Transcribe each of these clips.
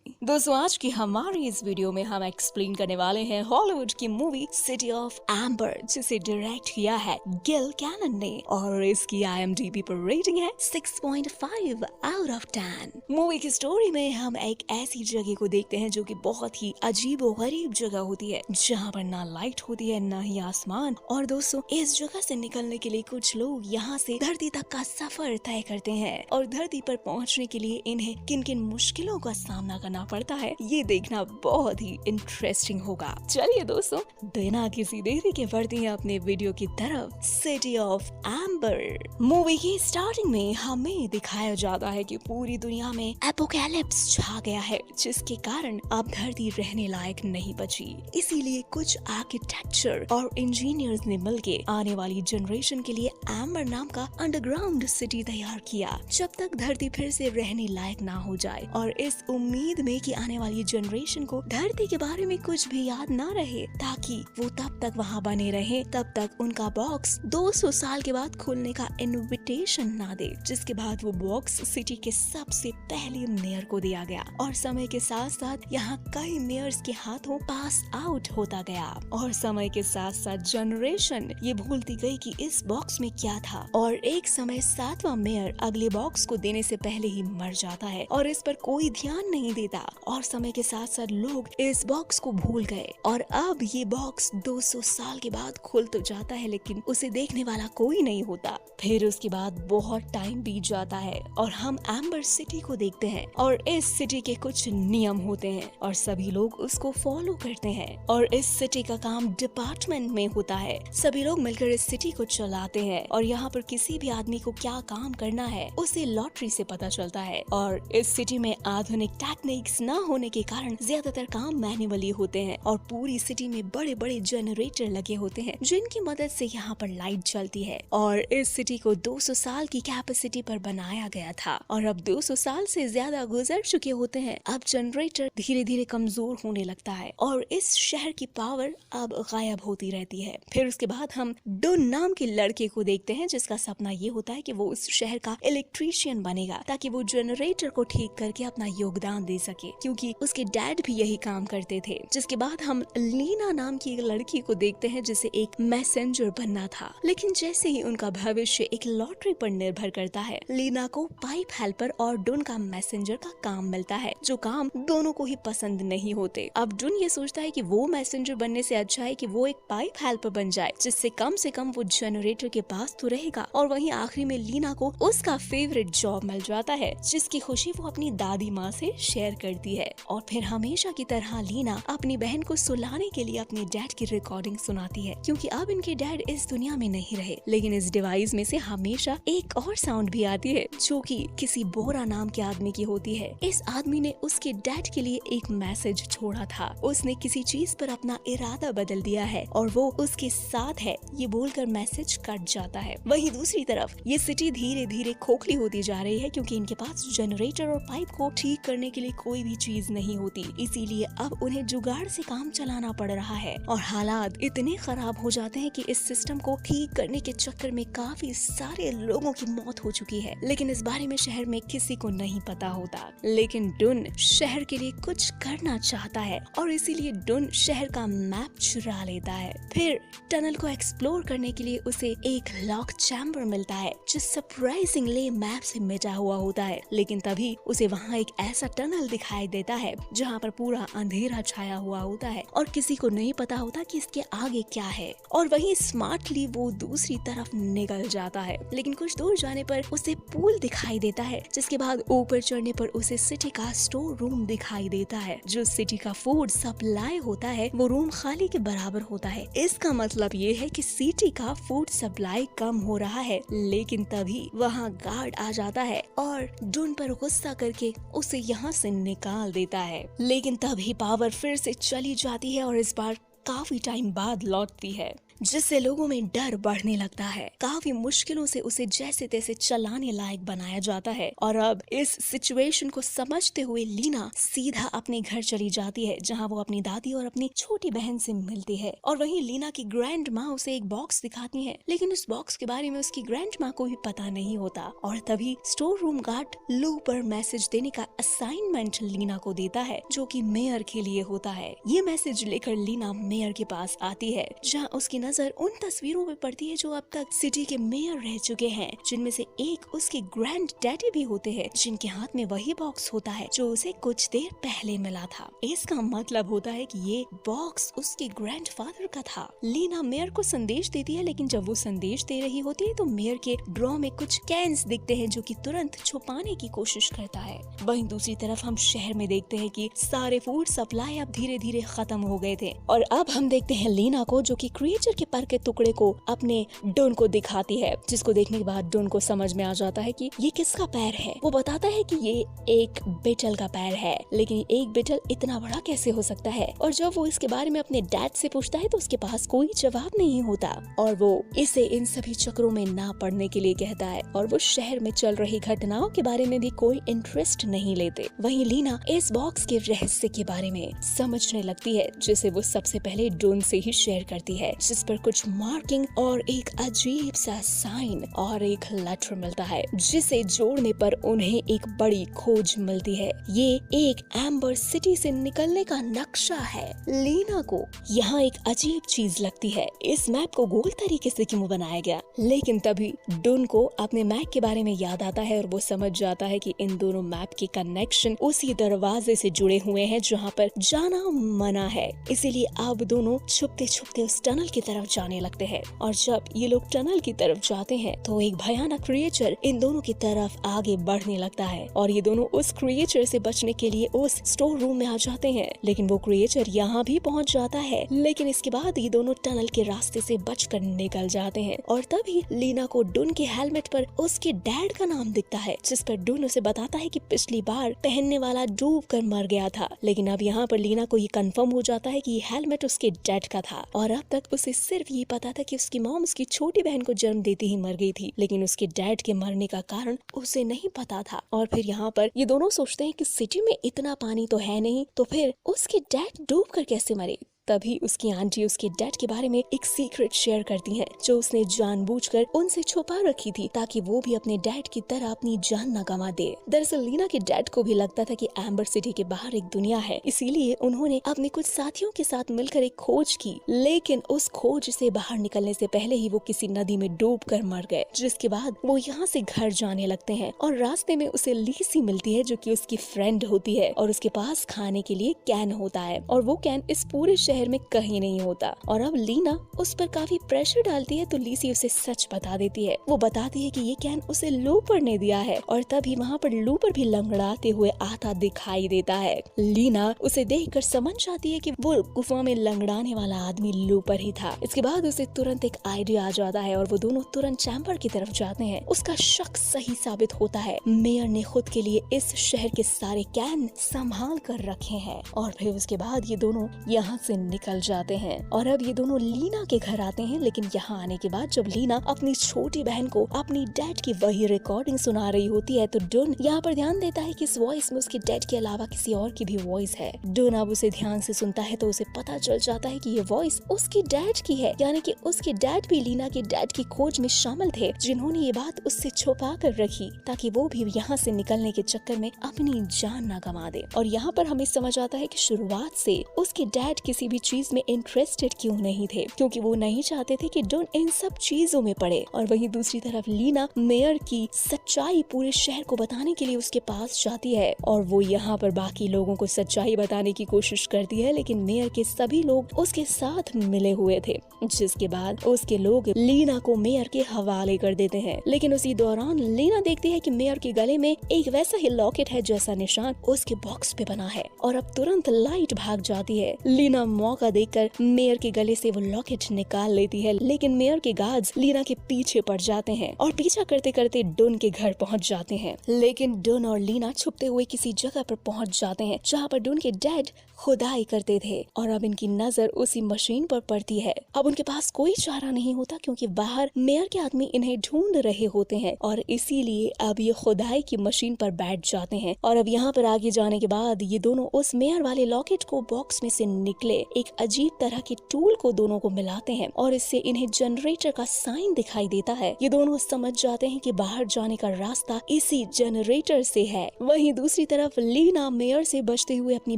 दोस्तों आज की हमारी इस वीडियो में हम एक्सप्लेन करने वाले हैं हॉलीवुड की मूवी सिटी ऑफ एम्बर, जिसे डायरेक्ट किया है गिल कैनन ने और इसकी IMDb पर रेटिंग है 6.5 आउट ऑफ 10। मूवी की स्टोरी में हम एक ऐसी जगह को देखते हैं जो कि बहुत ही अजीब और गरीब जगह होती है, जहाँ पर ना लाइट होती है ना ही आसमान। और दोस्तों इस जगह से निकलने के लिए कुछ लोग यहाँ से धरती तक का सफर तय करते हैं और धरती पर पहुँचने के लिए इन्हें किन किन मुश्किलों का सामना करना पड़ता है, ये देखना बहुत ही इंटरेस्टिंग होगा। चलिए दोस्तों बिना किसी देरी के बढ़ते हैं अपने वीडियो की तरफ। सिटी ऑफ एम्बर मूवी की स्टार्टिंग में हमें दिखाया जाता है कि पूरी दुनिया में एपोकैलिप्स छा गया है, जिसके कारण अब धरती रहने लायक नहीं बची। इसीलिए कुछ आर्किटेक्चर और इंजीनियर्स ने मिलके आने वाली जनरेशन के लिए एम्बर नाम का अंडरग्राउंड सिटी तैयार किया, जब तक धरती फिर से रहने लायक ना हो जाए। और इस उम्मीद में कि आने वाली जनरेशन को धरती के बारे में कुछ भी याद ना रहे, ताकि वो तब तक वहाँ बने रहे, तब तक उनका बॉक्स 200 साल के बाद खुलने का इनविटेशन ना दे। जिसके बाद वो बॉक्स सिटी के सबसे पहले मेयर को दिया गया और समय के साथ साथ यहाँ कई मेयर्स के हाथों पास आउट होता गया। और समय के साथ साथ जनरेशन ये भूलती गई कि इस बॉक्स में क्या था। और एक समय 7वां मेयर अगले बॉक्स को देने से पहले ही मर जाता है और इस पर कोई ध्यान नहीं देता। और समय के साथ साथ लोग इस बॉक्स को भूल गए और अब ये बॉक्स 200 साल के बाद खुल तो जाता है, लेकिन उसे देखने वाला कोई नहीं होता। फिर उसके बाद बहुत टाइम बीत जाता है और हम एम्बर सिटी को देखते हैं और इस सिटी के कुछ नियम होते हैं और सभी लोग उसको फॉलो करते हैं। और इस सिटी का काम डिपार्टमेंट में होता है, सभी लोग मिलकर इस सिटी को चलाते हैं। और यहाँ पर किसी भी आदमी को क्या काम करना है उसे लॉटरी से पता चलता है। और इस सिटी में आधुनिक टेक्निक्स न होने के कारण ज्यादातर काम मैन्युअली होते हैं और पूरी सिटी में बड़े बड़े जनरेटर लगे होते हैं, जिनकी मदद से यहाँ पर लाइट चलती है। और इस सिटी को 200 साल की कैपेसिटी पर बनाया गया था और अब 200 साल से ज्यादा गुजर चुके होते हैं। अब जनरेटर धीरे धीरे कमजोर होने लगता है और इस शहर की पावर अब गायब होती रहती है। फिर उसके बाद हम डुन नाम के लड़के को देखते हैं, जिसका सपना ये होता है कि वो उस शहर का इलेक्ट्रीशियन बनेगा, ताकि वो जनरेटर को ठीक करके अपना योगदान दे सके, क्योंकि उसके डैड भी यही काम करते थे। जिसके बाद हम लीना नाम की एक लड़की को देखते हैं, जिसे एक मैसेंजर बनना था, लेकिन जैसे ही उनका भविष्य एक लॉटरी पर निर्भर करता है, लीना को पाइप हेल्पर और डुन का मैसेंजर का काम मिलता है, जो काम दोनों को ही पसंद नहीं होते। अब डुन ये सोचता है कि वो मैसेंजर बनने से अच्छा है कि वो एक पाइप हेल्पर बन जाए, जिससे कम से कम वो जनरेटर के पास तो रहेगा। और वहीं आखिरी में लीना को उसका फेवरेट जॉब मिल जाता है, जिसकी खुशी वो अपनी दादी माँ से शेयर करती है। और फिर हमेशा की तरह लीना अपनी बहन को सुलाने के लिए अपने डैड की रिकॉर्डिंग सुनाती है, क्योंकि अब इनके डैड इस दुनिया में नहीं रहे। लेकिन इस डिवाइस में से हमेशा एक और साउंड भी आती है, जो कि किसी बोरा नाम के आदमी की होती है। इस आदमी ने उसके डैड के लिए एक मैसेज छोड़ा था। उसने किसी चीज पर अपना इरादा बदल दिया है और वो उसके साथ है, ये बोलकर मैसेज कट जाता है। वहीं दूसरी तरफ ये सिटी धीरे धीरे खोखली होती जा रही है, क्योंकि इनके पास जनरेटर और पाइप को ठीक करने के लिए कोई भी चीज नहीं होती। इसीलिए अब उन्हें जुगाड़ से काम चलाना पड़ रहा है और हालात इतने खराब हो जाते हैं कि इस सिस्टम को ठीक करने के चक्कर में काफी सारे लोगों की मौत हो चुकी है। लेकिन इस बारे में शहर में किसी को नहीं पता होता। लेकिन डुन शहर के लिए कुछ करना चाहता है और इसीलिए डुन शहर का मैप चुरा लेता है। फिर टनल को एक्सप्लोर करने के लिए उसे एक लॉक चैम्बर मिलता है, जो सरप्राइजिंगली मैप से मिटा हुआ होता है। लेकिन तभी उसे वहाँ एक ऐसा टनल दिखाई देता है जहाँ पर पूरा अंधेरा छाया हुआ होता है और किसी को नहीं पता होता कि इसके आगे क्या है। और वहीं स्मार्टली वो दूसरी तरफ निकल जाता है। लेकिन कुछ दूर जाने पर उसे पूल दिखाई देता है, जिसके बाद ऊपर चढ़ने पर उसे सिटी का स्टोर रूम दिखाई देता है। जो सिटी का फूड सप्लाई होता है वो रूम खाली के बराबर होता है। इसका मतलब ये है कि सिटी का फूड सप्लाई कम हो रहा है। लेकिन तभी वहाँ गार्ड आ जाता है और डुन पर गुस्सा करके उसे यहाँ से निकाल देता है। लेकिन तभी पावर फिर से चली जाती है और इस बार काफी टाइम बाद लौटती है। जिससे लोगों में डर बढ़ने लगता है। काफी मुश्किलों से उसे जैसे तैसे चलाने लायक बनाया जाता है और अब इस सिचुएशन को समझते हुए लीना सीधा अपने घर चली जाती है, जहाँ वो अपनी दादी और अपनी छोटी बहन से मिलती है। और वहीं लीना की ग्रैंड माँ उसे एक बॉक्स दिखाती है, लेकिन उस बॉक्स के बारे में उसकी ग्रैंड माँ को भी पता नहीं होता। और तभी स्टोर रूम गार्ड लू पर मैसेज देने का असाइनमेंट लीना को देता है, जो कि मेयर के लिए होता है। ये मैसेज लेकर लीना मेयर के पास आती है, जहाँ उसकी नजर उन तस्वीरों में पड़ती है जो अब तक सिटी के मेयर रह चुके हैं, जिनमें से एक उसके ग्रैंड डैडी भी होते हैं, जिनके हाथ में वही बॉक्स होता है जो उसे कुछ देर पहले मिला था। इसका मतलब होता है कि ये बॉक्स उसके ग्रैंडफादर का था। लीना मेयर को संदेश देती है, लेकिन जब वो संदेश दे रही होती है तो मेयर के ड्रॉ में कुछ कैन्स दिखते हैं, जो कि तुरंत छुपाने की कोशिश करता है। वहीं दूसरी तरफ हम शहर में देखते हैं कि सारे फूड सप्लाई अब धीरे धीरे खत्म हो गए थे और अब हम देखते हैं लीना को, जो कि क्रिएचर के पर के टुकड़े को अपने डोन को दिखाती है, जिसको देखने के बाद डोन को समझ में आ जाता है कि ये किसका पैर है। वो बताता है कि ये एक बिटल का पैर है, लेकिन एक बिटल इतना बड़ा कैसे हो सकता है। और जब वो इसके बारे में अपने डैड से पूछता है तो उसके पास कोई जवाब नहीं होता और वो इसे इन सभी चक्रों में ना पड़ने के लिए कहता है और वो शहर में चल रही घटनाओं के बारे में भी कोई इंटरेस्ट नहीं लेते। वहीं लीना इस बॉक्स के रहस्य के बारे में समझने लगती है, जिसे वो सबसे पहले डोन से ही शेयर करती है, जिस पर कुछ मार्किंग और एक अजीब सा साइन और एक लेटर मिलता है, जिसे जोड़ने पर उन्हें एक बड़ी खोज मिलती है। ये एक एम्बर सिटी से निकलने का नक्शा है। लीना को यहाँ एक अजीब चीज लगती है, इस मैप को गोल तरीके से क्यों बनाया गया। लेकिन तभी डोन को अपने मैप के बारे में याद आता है और वो समझ जाता है कि इन दोनों मैप के कनेक्शन उसी दरवाजे से जुड़े हुए हैं जहाँ पर जाना मना है। इसीलिए अब दोनों छुपते छुपते उस टनल की तरफ जाने लगते हैं और जब ये लोग टनल की तरफ जाते हैं तो एक भयानक क्रिएचर इन दोनों की तरफ आगे बढ़ने लगता है और ये दोनों उस क्रिएचर से बचने के लिए उस स्टोर रूम में आ जाते हैं। लेकिन वो क्रिएचर यहाँ भी पहुँच जाता है, लेकिन इसके बाद ये दोनों टनल के रास्ते से बचकर निकल जाते हैं और तभी लीना को डून के हेलमेट पर उसके डैड का नाम दिखता है, जिस पर डून उसे बताता है कि पिछली बार पहनने वाला डूब कर मर गया था। लेकिन अब यहाँ पर लीना को ये कंफर्म हो जाता है कि ये हेलमेट उसके डैड का था और अब तक उसे सिर्फ ये पता था कि उसकी मॉम उसकी छोटी बहन को जन्म देते ही मर गई थी, लेकिन उसके डैड के मरने का कारण उसे नहीं पता था। और फिर यहाँ पर ये दोनों सोचते हैं कि सिटी में इतना पानी तो है नहीं, तो फिर उसके डैड डूब कर कैसे मरे। तभी उसकी आंटी उसके डैड के बारे में एक सीक्रेट शेयर करती है, जो उसने जानबूझकर उनसे छुपा रखी थी ताकि वो भी अपने डैड की तरह अपनी जान न गंवा दे। दरअसल लीना के डैड को भी लगता था कि एम्बर सिटी के बाहर एक दुनिया है, इसीलिए उन्होंने अपने कुछ साथियों के साथ मिलकर एक खोज की, लेकिन उस खोज से बाहर निकलने से पहले ही वो किसी नदी में डूब कर मर गए। जिसके बाद वो यहाँ से घर जाने लगते हैं और रास्ते में उसे लीसी मिलती है, जो कि उसकी फ्रेंड होती है और उसके पास खाने के लिए कैन होता है और वो कैन इस पूरे शहर में कहीं नहीं होता। और अब लीना उस पर काफी प्रेशर डालती है तो लीसी उसे सच बता देती है। वो बताती है कि ये कैन उसे लूपर ने दिया है और तभी वहाँ पर लूपर भी लंगड़ाते हुए आता दिखाई देता है। लीना उसे देखकर समझ जाती है कि वो गुफा में लंगड़ाने वाला आदमी लूपर ही था। इसके बाद उसे तुरंत एक आइडिया आ जाता है और वो दोनों तुरंत चैम्बर की तरफ जाते हैं। उसका शक सही साबित होता है, मेयर ने खुद के लिए इस शहर के सारे कैन संभाल कर रखे हैं। और फिर उसके बाद ये दोनों यहाँ से निकल जाते हैं और अब ये दोनों लीना के घर आते हैं। लेकिन यहाँ आने के बाद जब लीना अपनी छोटी बहन को अपनी डैड की वही रिकॉर्डिंग सुना रही होती है तो डून यहाँ पर ध्यान देता है कि इस वॉइस में उसके डैड के अलावा किसी और की भी वॉइस है। डून अब उसे ध्यान से सुनता है तो उसे पता चल जाता है कि ये वॉइस उसके डैड की है, यानी कि उसके डैड भी लीना के डैड की खोज में शामिल थे, जिन्होंने ये बात उससे छुपा कर रखी ताकि वो भी यहाँ से निकलने के चक्कर में अपनी जान न गंवा दे। और यहाँ पर हमें समझ आता है कि शुरुआत से उसके डैड किसी भी चीज में इंटरेस्टेड क्यों नहीं थे, क्योंकि वो नहीं चाहते थे कि डून इन सब चीजों में पड़े। और वहीं दूसरी तरफ लीना मेयर की सच्चाई पूरे शहर को बताने के लिए उसके पास जाती है और वो यहाँ पर बाकी लोगों को सच्चाई बताने की कोशिश करती है, लेकिन मेयर के सभी लोग उसके साथ मिले हुए थे, जिसके बाद उसके लोग लीना को मेयर के हवाले कर देते हैं। लेकिन उसी दौरान लीना देखती है कि मेयर के गले में एक वैसा ही लॉकेट है जैसा निशान उसके बॉक्स पे बना है और अब तुरंत लाइट भाग जाती है। लीना मौका देखकर मेयर के गले से वो लॉकेट निकाल लेती है, लेकिन मेयर के गार्ड्स लीना के पीछे पड़ जाते हैं और पीछा करते करते डुन के घर पहुंच जाते हैं। लेकिन डुन और लीना छुपते हुए किसी जगह पर पहुंच जाते हैं जहाँ पर डुन के डैड खुदाई करते थे और अब इनकी नजर उसी मशीन पर पड़ती है। अब उनके पास कोई चारा नहीं होता क्योंकि बाहर मेयर के आदमी इन्हें ढूंढ रहे होते हैं और इसीलिए अब ये खुदाई की मशीन पर बैठ जाते हैं। और अब यहाँ पर आगे जाने के बाद ये दोनों उस मेयर वाले लॉकेट को बॉक्स में से निकले एक अजीब तरह के टूल को दोनों को मिलाते हैं और इससे इन्हें जनरेटर का साइन दिखाई देता है। ये दोनों समझ जाते हैं कि बाहर जाने का रास्ता इसी जनरेटर से है। वहीं दूसरी तरफ लीना मेयर से बचते हुए अपनी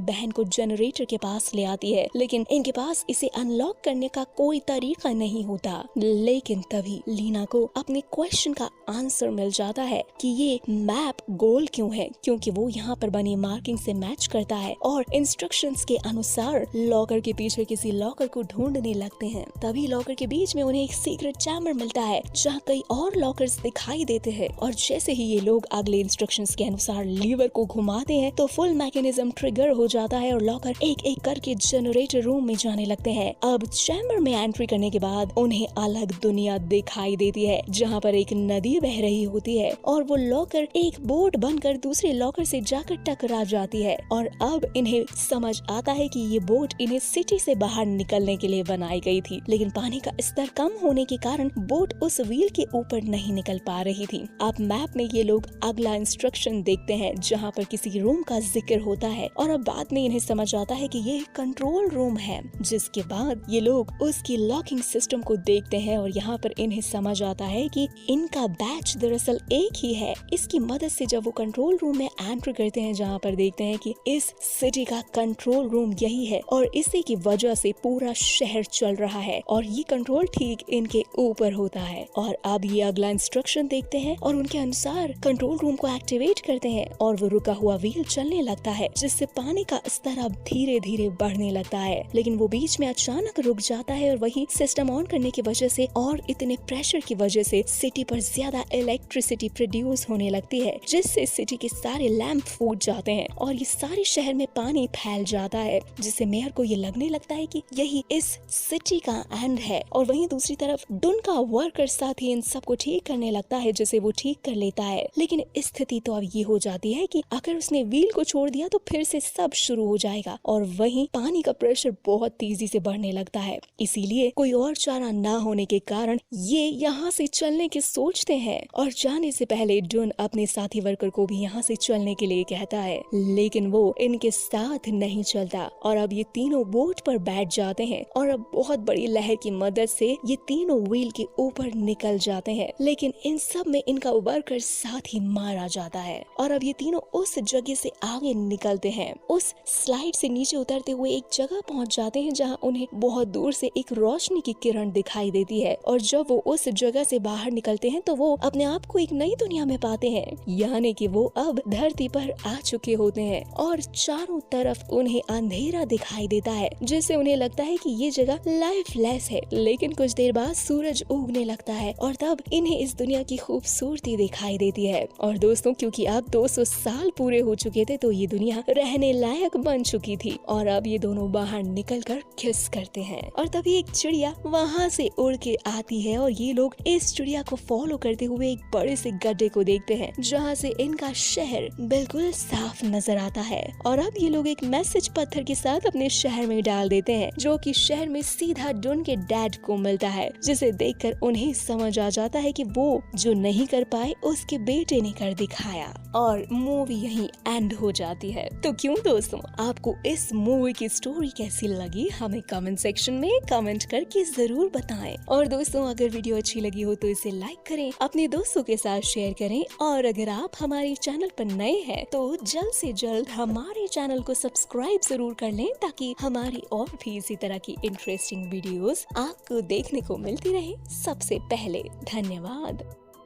बहन को जनरेटर के पास ले आती है, लेकिन इनके पास इसे अनलॉक करने का कोई तरीका नहीं होता। लेकिन तभी लीना को अपने क्वेश्चन का आंसर मिल जाता है कि ये मैप गोल क्यों है, क्योंकि वो यहाँ पर बनी मार्किंग से मैच करता है और इंस्ट्रक्शंस के अनुसार लॉकर के पीछे किसी लॉकर को ढूंढने लगते हैं। तभी लॉकर के बीच में उन्हें एक सीक्रेट चैम्बर मिलता है जहाँ कई और लॉकर्स दिखाई देते हैं और जैसे ही ये लोग अगले इंस्ट्रक्शंस के अनुसार लीवर को घुमाते हैं तो फुल मैकेनिज्म ट्रिगर हो जाता है और लॉकर एक एक करके जनरेटर रूम में जाने लगते हैं। अब चैम्बर में एंट्री करने के बाद उन्हें अलग दुनिया दिखाई देती है जहाँ पर एक नदी बह रही होती है और वो लॉकर एक बोट बनकर दूसरे लॉकर से जाकर टकरा जाती है और अब इन्हें समझ आता है कि ये बोट इन्हें सिटी से बाहर निकलने के लिए बनाई गई थी, लेकिन पानी का स्तर कम होने के कारण बोट उस व्हील के ऊपर नहीं निकल पा रही थी। अब मैप में ये लोग अगला इंस्ट्रक्शन देखते हैं जहाँ पर किसी रूम का जिक्र होता है और अब बाद में इन्हें समझ आता है कि ये कंट्रोल रूम है, जिसके बाद ये लोग उसकी लॉकिंग सिस्टम को देखते हैं और यहाँ पर इन्हें समझ आता है कि इनका बैच दरअसल एक ही है। इसकी मदद से जब वो कंट्रोल रूम में एंटर करते हैं जहाँ पर देखते हैं कि इस सिटी का कंट्रोल रूम यही है और इसी की वजह से पूरा शहर चल रहा है और ये कंट्रोल ठीक इनके ऊपर होता है। और अब ये अगला इंस्ट्रक्शन देखते हैं और उनके अनुसार कंट्रोल रूम को एक्टिवेट करते हैं और वो रुका हुआ व्हील चलने लगता है, जिससे पानी का स्तर अब धीरे धीरे बढ़ने लगता है। लेकिन वो बीच में अचानक रुक जाता है और वही सिस्टम ऑन करने की वजह से और इतने प्रेशर की वजह से सिटी पर ज्यादा इलेक्ट्रिसिटी प्रोड्यूस होने लगती है, जिससे सिटी के सारे लैंप फूट जाते हैं और ये सारे शहर में पानी फैल जाता है, जिससे मेयर को ये लगने लगता है कि यही इस सिटी का एंड है। और वहीं दूसरी तरफ डुन का वर्कर साथी इन सबको ठीक करने लगता है, जिसे वो ठीक कर लेता है। लेकिन स्थिति तो अब ये हो जाती है कि अगर उसने व्हील को छोड़ दिया तो फिर से सब शुरू हो जाएगा और वहीं पानी का प्रेशर बहुत तेजी से बढ़ने लगता है। इसीलिए कोई और चारा ना होने के कारण ये यहाँ से चलने की सोचते हैं और जाने से पहले डुन अपने साथी वर्कर को भी यहाँ से चलने के लिए कहता है, लेकिन वो इनके साथ नहीं चलता और अब ये तीनों बोट पर बैठ जाते हैं और अब बहुत बड़ी लहर की मदद से ये तीनों व्हील के ऊपर निकल जाते हैं। लेकिन इन सब में इनका वर्कर साथ ही मारा जाता है और अब ये तीनों उस जगह से आगे निकलते हैं। उस स्लाइड से नीचे उतरते हुए एक जगह पहुंच जाते हैं जहां उन्हें बहुत दूर से एक रोशनी की किरण दिखाई देती है और जब वो उस जगह से बाहर निकलते हैं तो वो अपने आप को एक नई दुनिया में पाते हैं, यानी कि वो अब धरती पर आ चुके होते हैं और चारों तरफ उन्हें अंधेरा दिखाई देता है, जिससे उन्हें लगता है कि ये जगह लाइफलेस है। लेकिन कुछ देर बाद सूरज उगने लगता है और तब इन्हें इस दुनिया की खूबसूरती दिखाई देती है। और दोस्तों, क्योंकि अब 200 साल पूरे हो चुके थे तो ये दुनिया रहने लायक बन चुकी थी और अब ये दोनों बाहर निकलकर किस करते हैं और तभी एक चिड़िया वहाँ से उड़ के आती है और ये लोग इस चिड़िया को फॉलो करते हुए एक बड़े से गड्ढे को देखते हैं जहाँ से इनका शहर बिल्कुल साफ नजर आता है। और अब ये लोग एक मैसेज पत्थर के साथ अपने शहर में डाल देते हैं, जो कि शहर में सीधा डुन के डैड को मिलता है, जिसे देखकर उन्हें समझ आ जाता है कि वो जो नहीं कर पाए उसके बेटे ने कर दिखाया और मूवी यहीं एंड हो जाती है। तो क्यों दोस्तों, आपको इस मूवी की स्टोरी कैसी लगी हमें कमेंट सेक्शन में कमेंट करके जरूर बताएं। और दोस्तों, अगर वीडियो अच्छी लगी हो तो इसे लाइक करें, अपने दोस्तों के साथ शेयर करें और अगर आप हमारे चैनल पर नए हैं तो जल्द से जल्द हमारे चैनल को सब्सक्राइब जरूर कर लें ताकि हमारी और भी इसी तरह की इंटरेस्टिंग वीडियोस आपको देखने को मिलती रहे सबसे पहले। धन्यवाद।